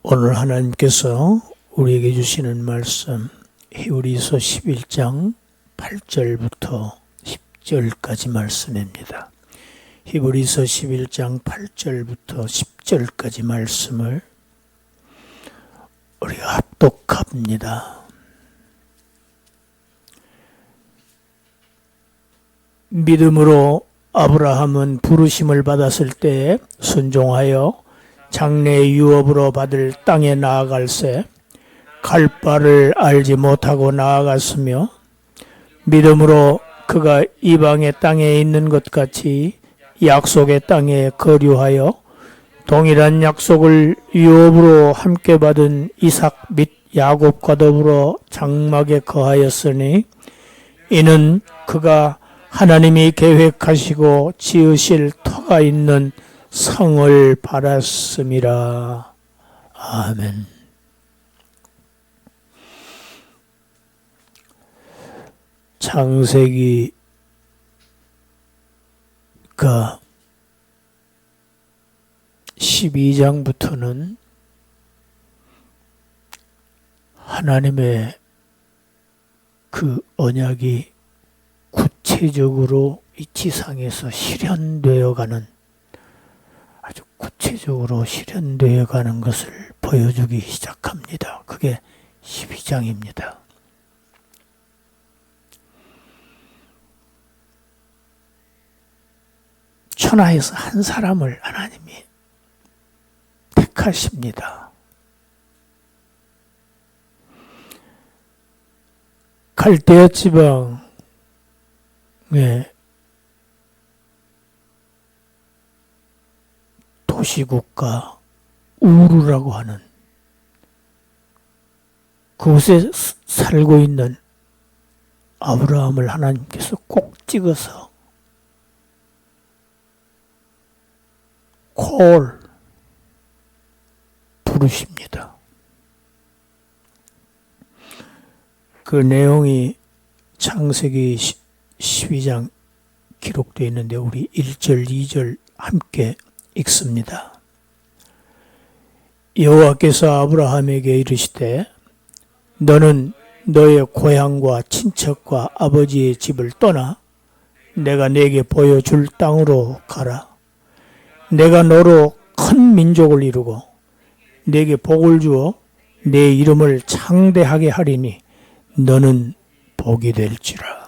오늘 하나님께서 우리에게 주시는 말씀 히브리서 11장 8절부터 10절까지 말씀입니다. 히브리서 11장 8절부터 10절까지 말씀을 우리가 합독합니다. 믿음으로 아브라함은 부르심을 받았을 때 순종하여 장래의 유업으로 받을 땅에 나아갈새 갈 바를 알지 못하고 나아갔으며 믿음으로 그가 이방의 땅에 있는 것 같이 약속의 땅에 거류하여 동일한 약속을 유업으로 함께 받은 이삭 및 야곱과 더불어 장막에 거하였으니 이는 그가 하나님이 계획하시고 지으실 터가 있는 성을 바랐음이라. 아멘. 창세기가 12장부터는 하나님의 그 언약이 구체적으로 이 지상에서 실현되어가는, 아주 구체적으로 실현되어가는 것을 보여주기 시작합니다. 그게 12장입니다. 천하에서 한 사람을 하나님이 택하십니다. 갈대아 지방의 도시국가 우르라고 하는 그곳에 살고 있는 아브라함을 하나님께서 꼭 찍어서 부르십니다. 그 내용이 창세기 12장 기록되어 있는데 우리 1절, 2절 함께 읽습니다. 여호와께서 아브라함에게 이르시되 너는 너의 고향과 친척과 아버지의 집을 떠나 내가 네게 보여줄 땅으로 가라. 내가 너로 큰 민족을 이루고 네게 복을 주어 네 이름을 창대하게 하리니 너는 복이 될지라.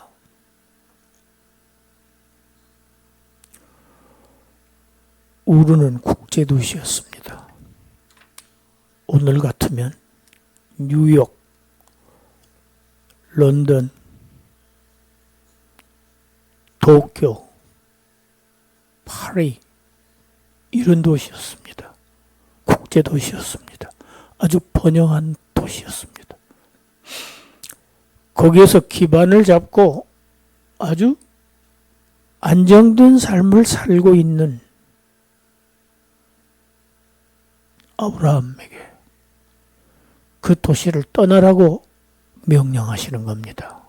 우르는 국제도시였습니다. 오늘 같으면 뉴욕, 런던, 도쿄, 파리 이런 도시였습니다. 국제도시였습니다. 아주 번영한 도시였습니다. 거기에서 기반을 잡고 아주 안정된 삶을 살고 있는 아브라함에게 그 도시를 떠나라고 명령하시는 겁니다.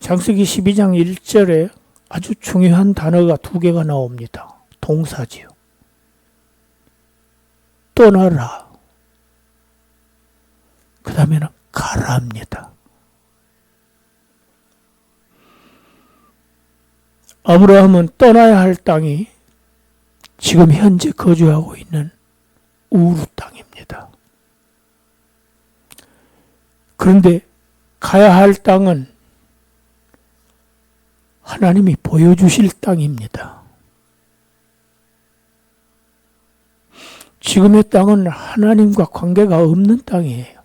창세기 12장 1절에 아주 중요한 단어가 두 개가 나옵니다. 동사지요. 떠나라. 그 다음에는 가라합니다. 아브라함은 떠나야 할 땅이 지금 현재 거주하고 있는 우르 땅입니다. 그런데 가야 할 땅은 하나님이 보여주실 땅입니다. 지금의 땅은 하나님과 관계가 없는 땅이에요.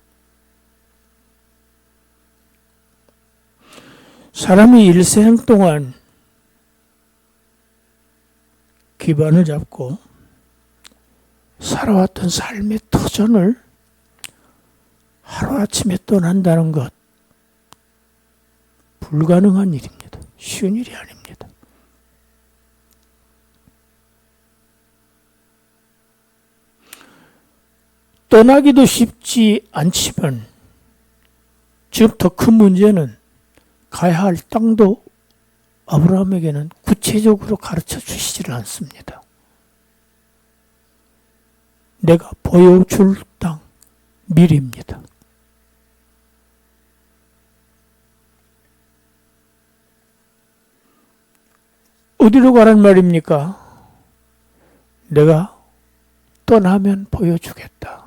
사람이 일생 동안 기반을 잡고 살아왔던 삶의 터전을 하루아침에 떠난다는 것, 불가능한 일입니다. 쉬운 일이 아닙니다. 떠나기도 쉽지 않지만 지금 더 큰 문제는 가야 할 땅도 아브라함에게는 구체적으로 가르쳐 주시지를 않습니다. 내가 보여줄 땅, 미리입니다. 어디로 가란 말입니까? 내가 떠나면 보여주겠다.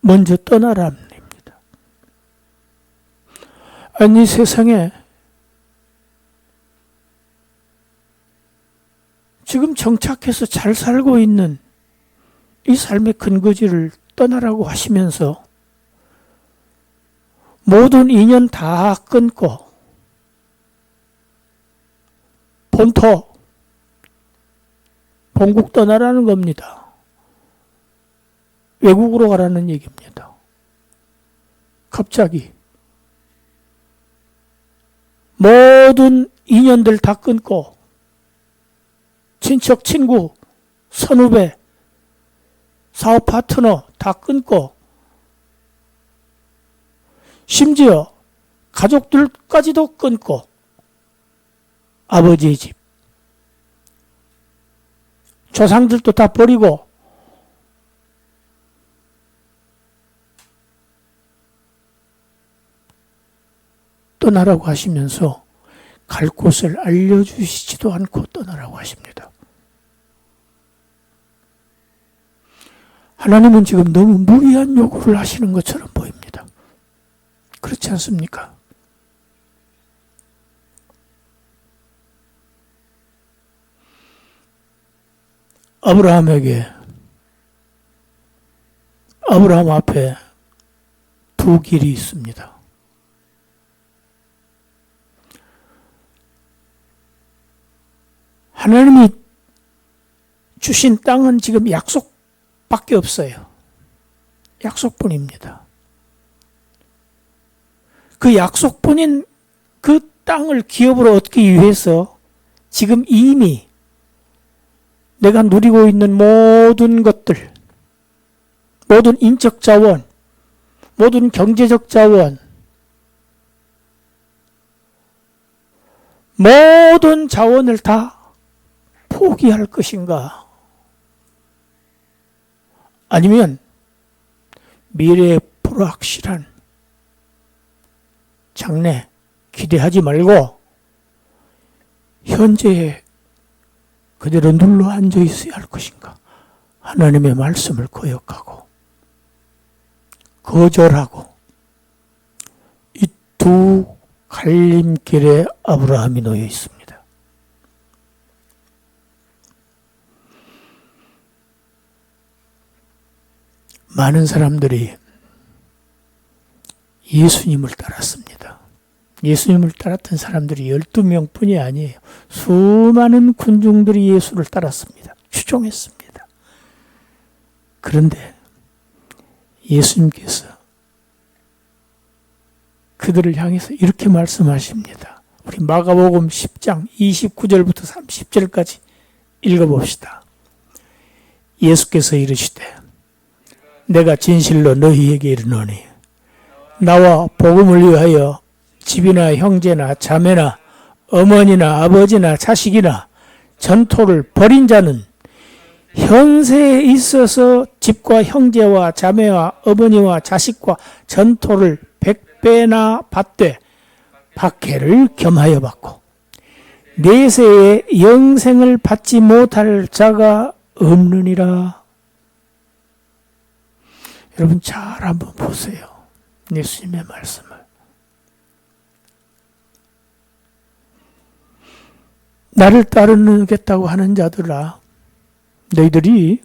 먼저 떠나라는 말입니다. 아니, 세상에 지금 정착해서 잘 살고 있는 이 삶의 근거지를 떠나라고 하시면서 모든 인연 다 끊고 본토, 본국 떠나라는 겁니다. 외국으로 가라는 얘기입니다. 갑자기 모든 인연들 다 끊고 친척, 친구, 선후배, 사업 파트너 다 끊고 심지어 가족들까지도 끊고 아버지의 집, 조상들도 다 버리고 떠나라고 하시면서 갈 곳을 알려주시지도 않고 떠나라고 하십니다. 하나님은 지금 너무 무리한 요구를 하시는 것처럼 보입니다. 그렇지 않습니까? 아브라함 앞에 두 길이 있습니다. 하나님이 주신 땅은 지금 약속밖에 없어요. 약속뿐입니다. 그 약속뿐인 그 땅을 기업으로 얻기 위해서 지금 이미 내가 누리고 있는 모든 것들, 모든 인적 자원, 모든 경제적 자원, 모든 자원을 다 포기할 것인가? 아니면 미래의 불확실한 장래 기대하지 말고 현재에 그대로 눌러 앉아 있어야 할 것인가? 하나님의 말씀을 거역하고 거절하고 이 두 갈림길에 아브라함이 놓여 있습니다. 많은 사람들이 예수님을 따랐습니다. 예수님을 따랐던 사람들이 12명 뿐이 아니에요. 수많은 군중들이 예수를 따랐습니다. 추종했습니다. 그런데 예수님께서 그들을 향해서 이렇게 말씀하십니다. 우리 마가복음 10장 29절부터 30절까지 읽어봅시다. 예수께서 이르시되 내가 진실로 너희에게 이르노니 나와 복음을 위하여 집이나 형제나 자매나 어머니나 아버지나 자식이나 전토를 벌인 자는 현세에 있어서 집과 형제와 자매와 어머니와 자식과 전토를 100배나 받되 박해를 겸하여 받고 내세에 영생을 받지 못할 자가 없느니라. 여러분 잘 한번 보세요. 예수님의 말씀을. 나를 따르겠다고 하는 자들아, 너희들이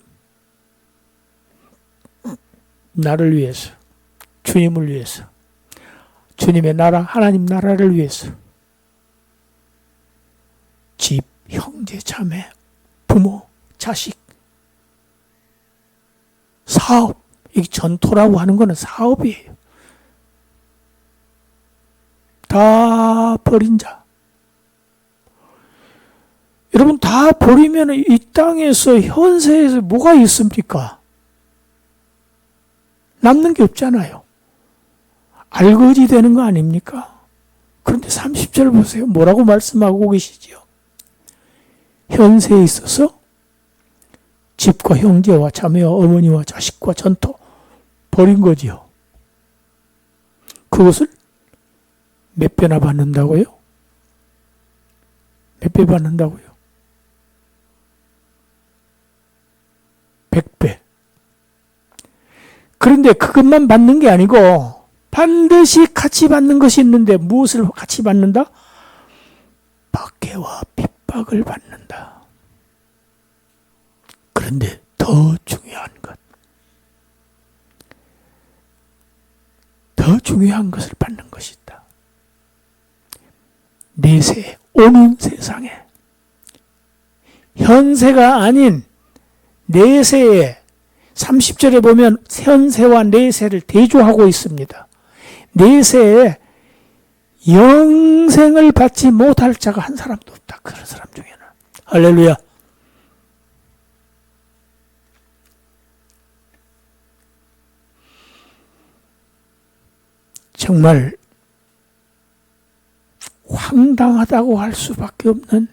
나를 위해서, 주님을 위해서, 주님의 나라, 하나님 나라를 위해서 집, 형제, 자매, 부모, 자식, 사업, 이 전토라고 하는 것은 사업이에요. 다 버린 자. 여러분 다 버리면 이 땅에서 현세에서 뭐가 있습니까? 남는 게 없잖아요. 알거지 되는 거 아닙니까? 그런데 30절 보세요. 뭐라고 말씀하고 계시지요? 현세에 있어서 집과 형제와 자매와 어머니와 자식과 전토 버린 거지요. 그것을 몇 배나 받는다고요? 몇 배 받는다고요? 100배. 그런데 그것만 받는 게 아니고 반드시 같이 받는 것이 있는데 무엇을 같이 받는다? 박해와 핍박을 받는다. 그런데 더 중요한 것, 더 중요한 것을 받는 것이다. 내세, 오는 세상에 현세가 아닌 내세에 30절에 보면 현세와 내세를 대조하고 있습니다. 내세에 영생을 받지 못할 자가 한 사람도 없다. 그런 사람 중에는. 할렐루야. 정말 황당하다고 할 수밖에 없는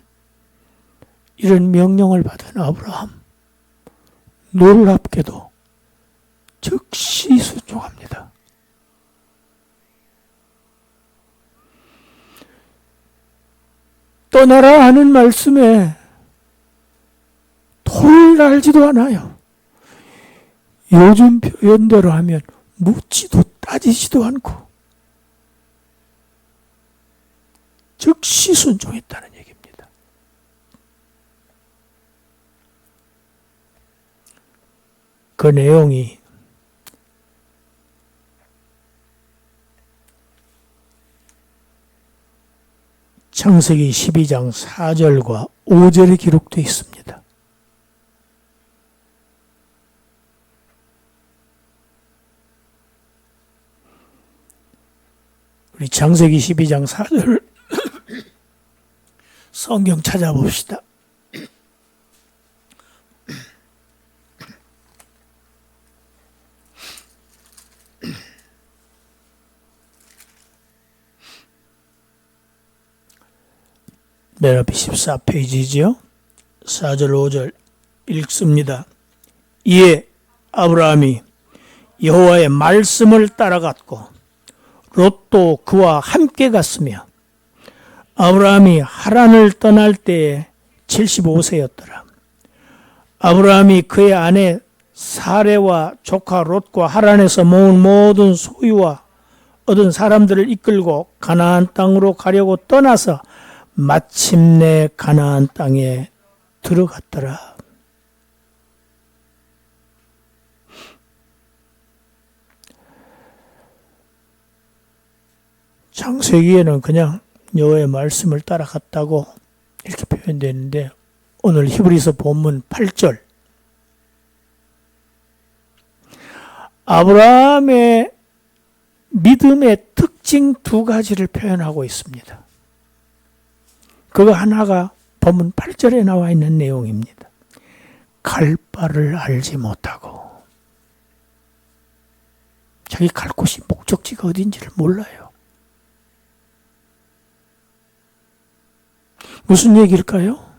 이런 명령을 받은 아브라함. 놀랍게도 즉시 순종합니다. 떠나라 하는 말씀에 토를 날지도 않아요. 요즘 표현대로 하면 묻지도 따지지도 않고 즉시 순종했다는 얘기입니다. 그 내용이 창세기 12장 4절과 5절에 기록되어 있습니다. 우리 창세기 12장 4절 성경 찾아봅시다. 맨 앞에 14페이지죠. 4절 5절 읽습니다. 이에 아브라함이 여호와의 말씀을 따라갔고 롯도 그와 함께 갔으며 아브라함이 하란을 떠날 때에 75세였더라. 아브라함이 그의 아내 사레와 조카 롯과 하란에서 모은 모든 소유와 얻은 사람들을 이끌고 가나안 땅으로 가려고 떠나서 마침내 가나안 땅에 들어갔더라. 창세기에는 그냥 여호와의 말씀을 따라갔다고 이렇게 표현되어 있는데 오늘 히브리서 본문 8절 아브라함의 믿음의 특징 두 가지를 표현하고 있습니다. 그거 하나가 본문 8절에 나와 있는 내용입니다. 갈 바를 알지 못하고 자기 갈 곳이 목적지가 어딘지를 몰라요. 무슨 얘기일까요?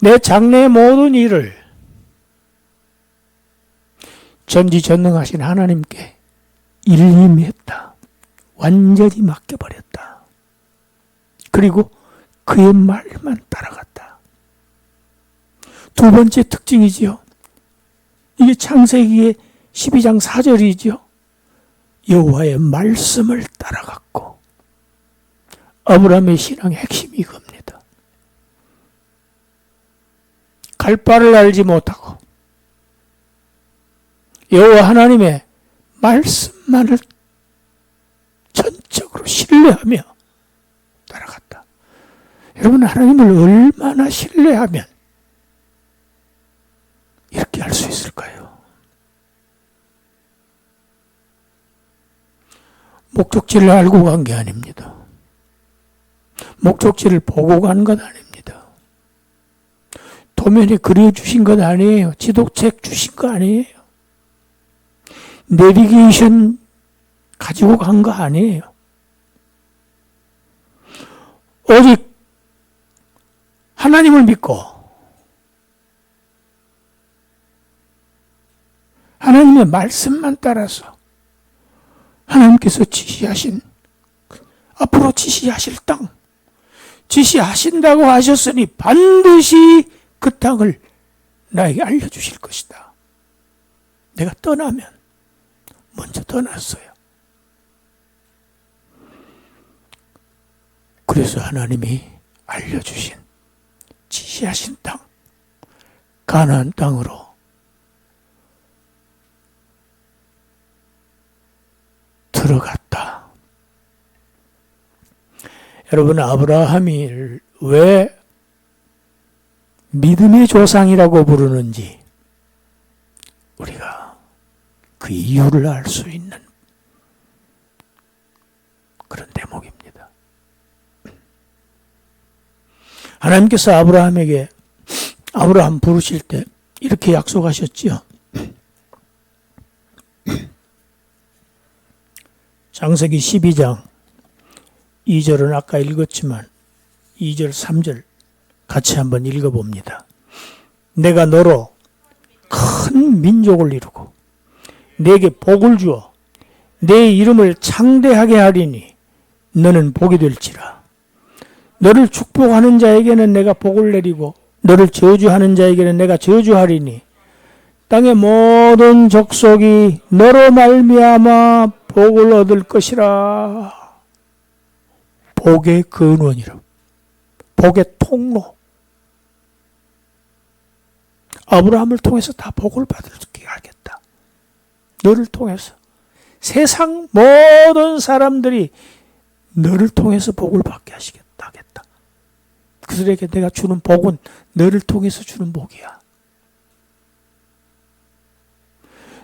내 장래의 모든 일을 전지전능하신 하나님께 일임했다. 완전히 맡겨버렸다. 그리고 그의 말만 따라갔다. 두 번째 특징이지요. 이게 창세기의 12장 4절이지요. 여호와의 말씀을 따라갔고 아브라함의 신앙의 핵심이 이겁니다. 갈 바를 알지 못하고 여호와 하나님의 말씀만을 전적으로 신뢰하며 따라갔다. 여러분 하나님을 얼마나 신뢰하면 이렇게 할 수 있을까요? 목적지를 알고 간 게 아닙니다. 목적지를 보고 간 것 아닙니다. 도면에 그려주신 것 아니에요. 지도책 주신 거 아니에요. 내비게이션 가지고 간 거 아니에요. 오직 하나님을 믿고 하나님의 말씀만 따라서 하나님께서 지시하신, 앞으로 지시하실 땅, 지시하신다고 하셨으니 반드시 그 땅을 나에게 알려주실 것이다. 내가 떠나면 먼저 떠났어요. 그래서 하나님이 알려주신, 지시하신 땅, 가나안 땅으로 들어갔다. 여러분, 아브라함이 왜 믿음의 조상이라고 부르는지 우리가 그 이유를 알 수 있는 그런 대목입니다. 하나님께서 아브라함에게, 아브라함 부르실 때 이렇게 약속하셨지요. 창세기 12장 2절은 아까 읽었지만 2절, 3절 같이 한번 읽어봅니다. 내가 너로 큰 민족을 이루고 내게 복을 주어 내 이름을 창대하게 하리니 너는 복이 될지라. 너를 축복하는 자에게는 내가 복을 내리고 너를 저주하는 자에게는 내가 저주하리니 땅의 모든 족속이 너로 말미암아 복을 얻을 것이라. 복의 근원이라. 복의 통로. 아브라함을 통해서 다 복을 받을 수 있게 하겠다. 너를 통해서. 세상 모든 사람들이 너를 통해서 복을 받게 하시겠다. 그들에게 내가 주는 복은 너를 통해서 주는 복이야.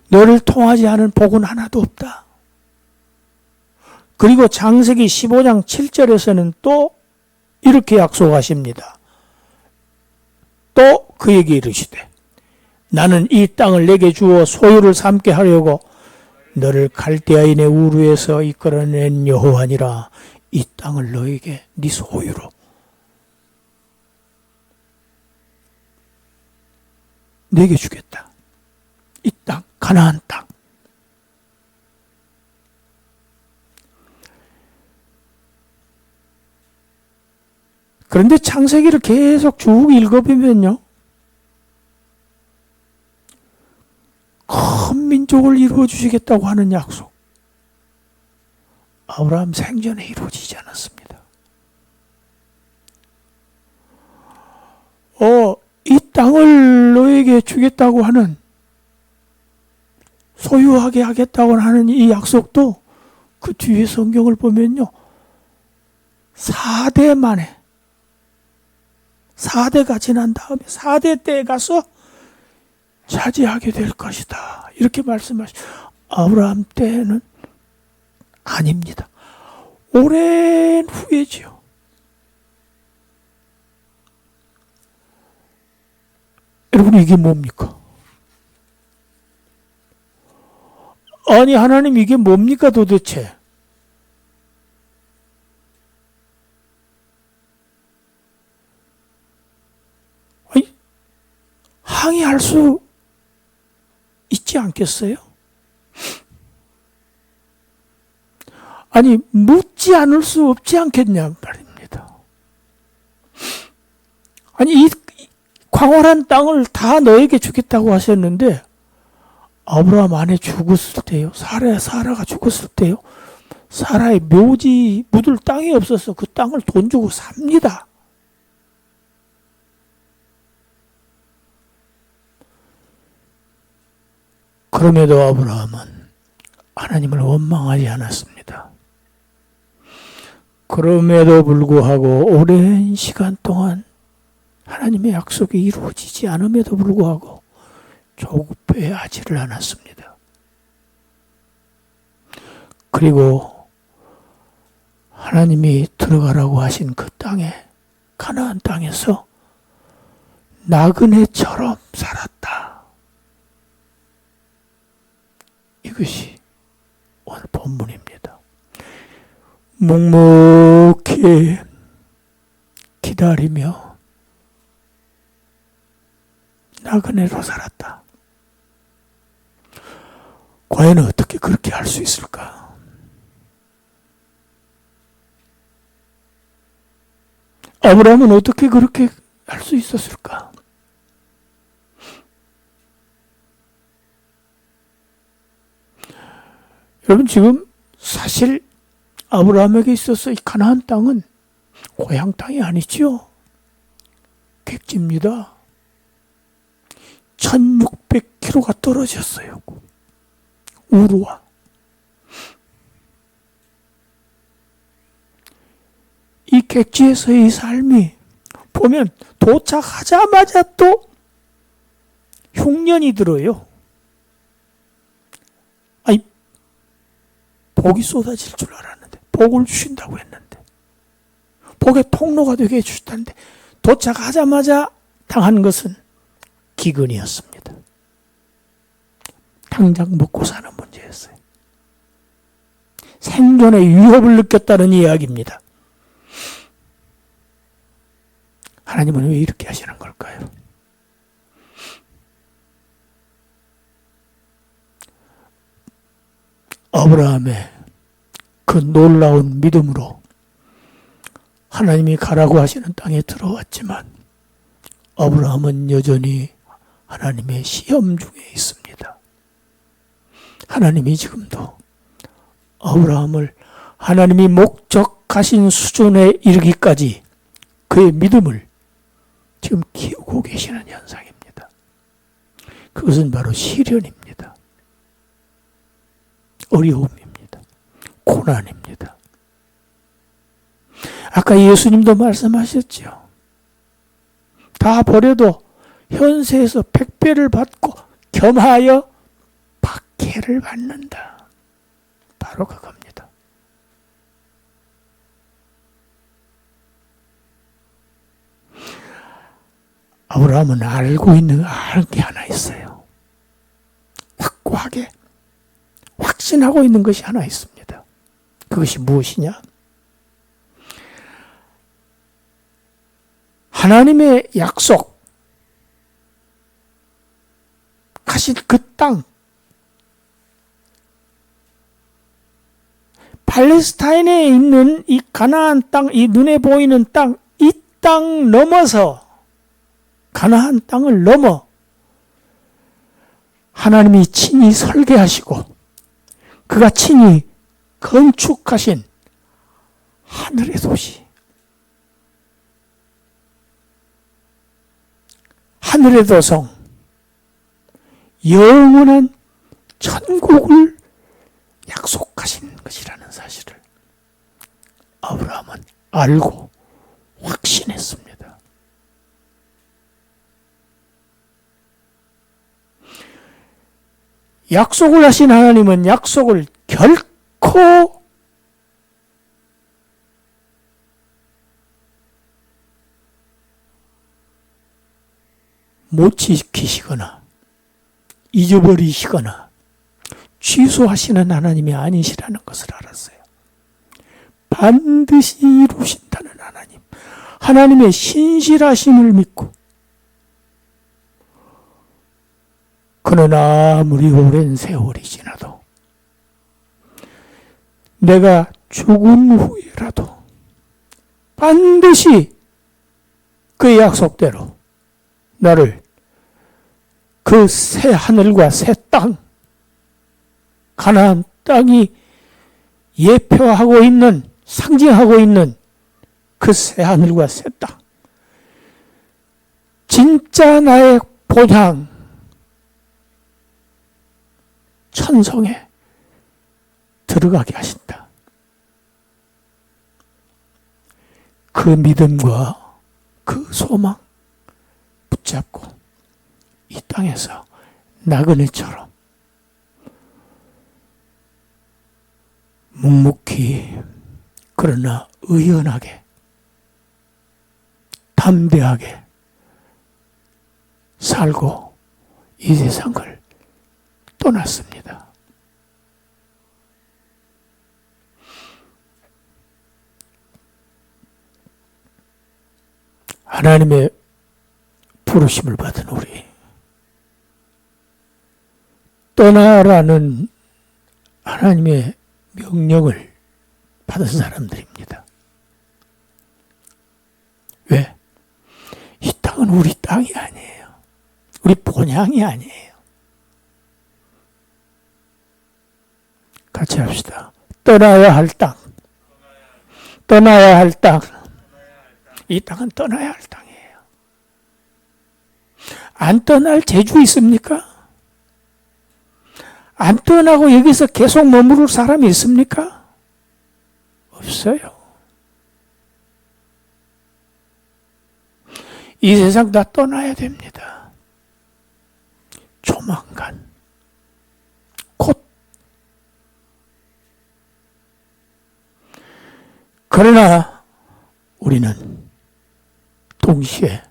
너를 통하지 않은 복은 하나도 없다. 그리고 창세기 15장 7절에서는 또 이렇게 약속하십니다. 또 그에게 이르시되 나는 이 땅을 내게 주어 소유를 삼게 하려고 너를 갈대아인의 우르에서 이끌어낸 여호와니라. 이 땅을 너에게 네 소유로 내게 주겠다. 이 땅, 가나안 땅. 그런데 창세기를 계속 쭉 읽어보면요, 큰 민족을 이루어 주시겠다고 하는 약속, 아브라함 생전에 이루어지지 않았습니다. 이 땅을 너에게 주겠다고 하는, 소유하게 하겠다고 하는 이 약속도 그 뒤에 성경을 보면요, 4대 만에, 4대가 지난 다음에 4대 때에 가서 차지하게 될 것이다. 이렇게 말씀하시죠. 아브라함 때는 아닙니다. 오랜 후에지요. 여러분, 이게 뭡니까? 아니, 하나님, 이게 뭡니까 도대체? 아니, 항의할 수 있지 않겠어요? 아니, 묻지 않을 수 없지 않겠냐 말입니다. 아니, 이 광활한 땅을 다 너에게 주겠다고 하셨는데, 아브라함 아내 죽었을 때요, 사라가 죽었을 때요, 사라의 묘지 묻을 땅이 없어서 그 땅을 돈 주고 삽니다. 그럼에도 아브라함은 하나님을 원망하지 않았습니다. 그럼에도 불구하고 오랜 시간 동안 하나님의 약속이 이루어지지 않음에도 불구하고 조급해하지를 않았습니다. 그리고 하나님이 들어가라고 하신 그 땅에, 가나안 땅에서 나그네처럼 살았다. 이것이 오늘 본문입니다. 묵묵히 기다리며 나그네로 살았다. 과연 어떻게 그렇게 할 수 있을까? 아브라함은 어떻게 그렇게 할 수 있었을까? 여러분, 지금 사실 아브라함에게 있어서 이 가나안 땅은 고향 땅이 아니지요. 객지입니다. 1600km가 떨어졌어요. 우루와. 이 객지에서의 삶이 보면 도착하자마자 또 흉년이 들어요. 아니, 복이 쏟아질 줄 알았는데, 복을 주신다고 했는데, 복의 통로가 되게 해주셨다는데, 도착하자마자 당한 것은 기근이었습니다. 당장 먹고 사는 문제였어요. 생존의 위협을 느꼈다는 이야기입니다. 하나님은 왜 이렇게 하시는 걸까요? 아브라함의 그 놀라운 믿음으로 하나님이 가라고 하시는 땅에 들어왔지만 아브라함은 여전히 하나님의 시험 중에 있습니다. 하나님이 지금도 아브라함을 하나님이 목적하신 수준에 이르기까지 그의 믿음을 지금 키우고 계시는 현상입니다. 그것은 바로 시련입니다. 어려움입니다. 고난입니다. 아까 예수님도 말씀하셨죠. 다 버려도 현세에서 100배를 받고 겸하여 박해를 받는다. 바로 그겁니다. 아브라함은 알고 있는 게 하나 있어요. 확고하게 확신하고 있는 것이 하나 있습니다. 그것이 무엇이냐? 하나님의 약속, 하신 그 땅, 팔레스타인에 있는 이 가나안 땅, 이 눈에 보이는 땅, 이 땅 넘어서 가나안 땅을 넘어 하나님이 친히 설계하시고 그가 친히 건축하신 하늘의 도시, 하늘의 도성, 영원한 천국을 약속하신 것이라는 사실을 아브라함은 알고 확신했습니다. 약속을 하신 하나님은 약속을 결코 못 지키시거나 잊어버리시거나 취소하시는 하나님이 아니시라는 것을 알았어요. 반드시 이루신다는 하나님, 하나님의 신실하심을 믿고 그는 아무리 오랜 세월이 지나도 내가 죽은 후에라도 반드시 그 약속대로 나를 그 새 하늘과 새 땅, 가나안 땅이 예표하고 있는, 상징하고 있는 그 새 하늘과 새 땅, 진짜 나의 본향 천성에 들어가게 하신다. 그 믿음과 그 소망 붙잡고 이 땅에서 나그네처럼 묵묵히 그러나 의연하게 담대하게 살고 이 세상을 떠났습니다. 하나님의 부르심을 받은 우리, 떠나라는 하나님의 명령을 받은 사람들입니다. 왜? 이 땅은 우리 땅이 아니에요. 우리 본향이 아니에요. 같이 합시다. 떠나야 할 땅. 떠나야 할 땅. 이 땅은 떠나야 할 땅이에요. 안 떠날 재주 있습니까? 안 떠나고 여기서 계속 머무를 사람이 있습니까? 없어요. 이 세상 다 떠나야 됩니다. 조만간. 곧. 그러나 우리는 동시에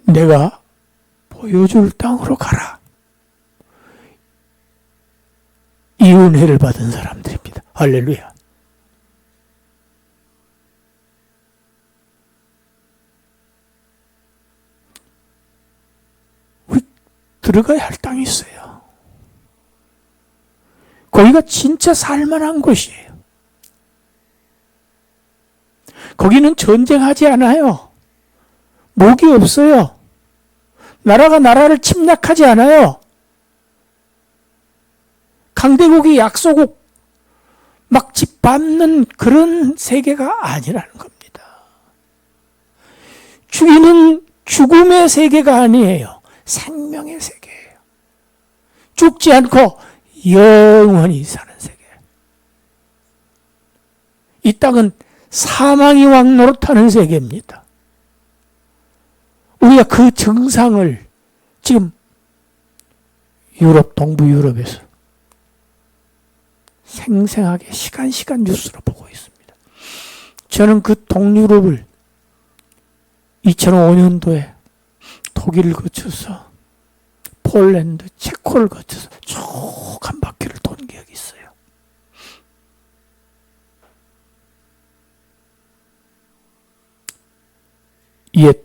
내가 보여줄 땅으로 가라. 이 은혜를 받은 사람들입니다. 할렐루야. 우리 들어가야 할 땅이 있어요. 거기가 진짜 살만한 곳이에요. 거기는 전쟁하지 않아요. 목이 없어요. 나라가 나라를 침략하지 않아요. 강대국이 약소국 막 짓밟는 그런 세계가 아니라는 겁니다. 죽이는 죽음의 세계가 아니에요. 생명의 세계예요. 죽지 않고 영원히 사는 세계. 이 땅은 사망이 왕 노릇하는 세계입니다. 우리가 그 정상을 지금 유럽, 동부 유럽에서 생생하게 시간 뉴스로 보고 있습니다. 저는 그 동유럽을 2005년도에 독일을 거쳐서 폴란드, 체코를 거쳐서 쭉 한 바퀴를 돈 기억이 있어요. 옛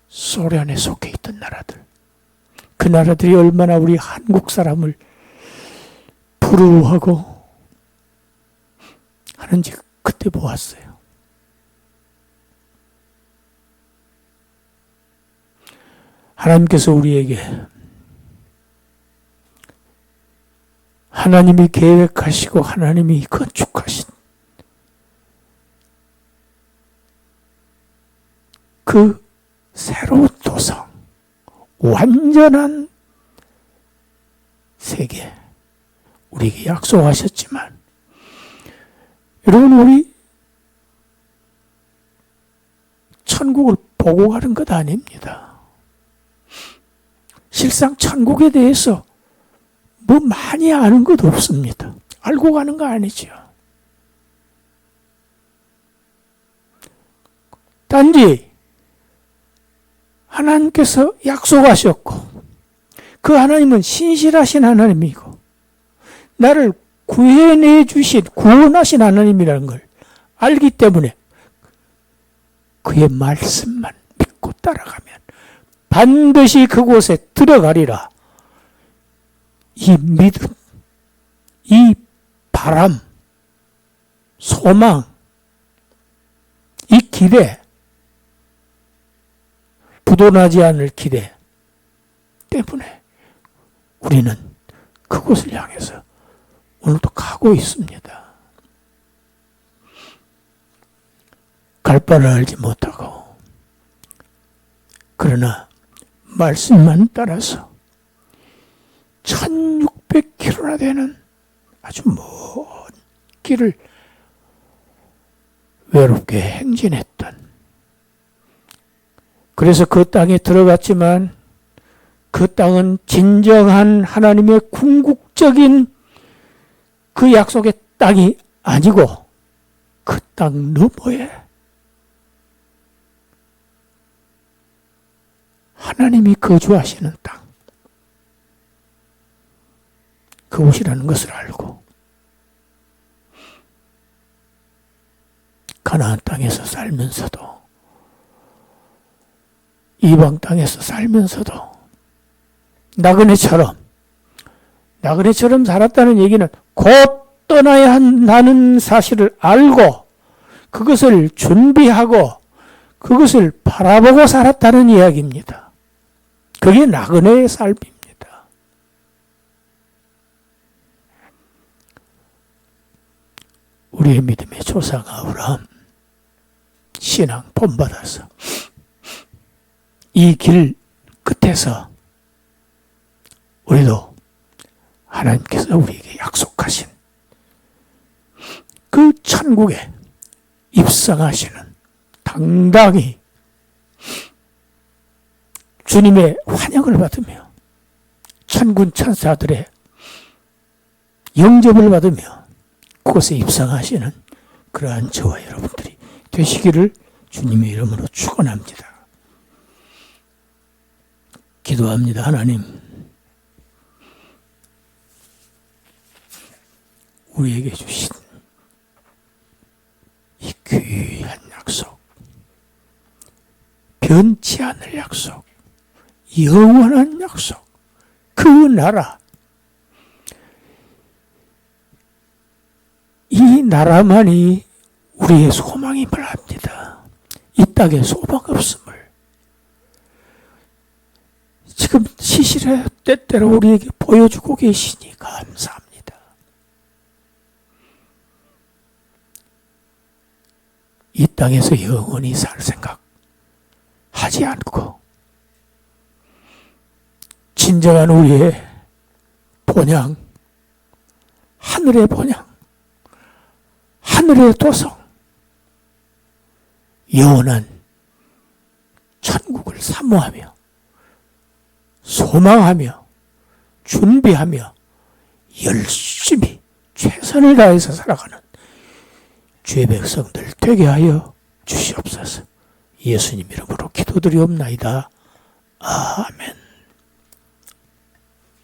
소련에 속해 있던 나라들, 그 나라들이 얼마나 우리 한국 사람을 부러워하고 하는지 그때 보았어요. 하나님께서 우리에게 하나님이 계획하시고 하나님이 건축하신 그 새로운 도성, 완전한 세계, 우리에게 약속하셨지만, 여러분, 우리 천국을 보고 가는 것 아닙니다. 실상 천국에 대해서 뭐 많이 아는 것 없습니다. 알고 가는 거 아니죠. 단지 하나님께서 약속하셨고, 그 하나님은 신실하신 하나님이고, 나를 구해내 주신, 구원하신 하나님이라는 걸 알기 때문에 그의 말씀만 믿고 따라가면 반드시 그곳에 들어가리라. 이 믿음, 이 바람, 소망, 이 기대, 부도나지 않을 기대 때문에 우리는 그곳을 향해서 오늘도 가고 있습니다. 갈 바를 알지 못하고, 그러나 말씀만 따라서 1600km나 되는 아주 먼 길을 외롭게 행진했던, 그래서 그 땅에 들어갔지만 그 땅은 진정한 하나님의 궁극적인 그 약속의 땅이 아니고 그 땅 너머에 하나님이 거주하시는 땅, 그곳이라는 것을 알고 가나안 땅에서 살면서도, 이방 땅에서 살면서도 나그네처럼 살았다는 얘기는 곧 떠나야 한다는 사실을 알고 그것을 준비하고 그것을 바라보고 살았다는 이야기입니다. 그게 나그네의 삶입니다. 우리의 믿음의 조상 아브라함 신앙 본받아서 이 길 끝에서 우리도 하나님께서 우리에게 약속하신 그 천국에 입성하시는 당당히 주님의 환영을 받으며 천군 천사들의 영접을 받으며 그곳에 입성하시는 그러한 저와 여러분들이 되시기를 주님의 이름으로 축원합니다. 기도합니다. 하나님, 우리에게 주신 이 귀한 약속, 변치 않을 약속, 영원한 약속, 그 나라, 이 나라만이 우리의 소망임을 압니다. 이 땅에 소망 없음을 지금 시시래 때때로 우리에게 보여주고 계시니 감사합니다. 이 땅에서 영원히 살 생각 하지 않고 진정한 우리의 본향, 하늘의 본향, 하늘의 도성, 영원한 천국을 사모하며 소망하며 준비하며 열심히 최선을 다해서 살아가는 주의 백성들 되게 하여 주시옵소서. 예수님 이름으로 기도드리옵나이다. 아멘.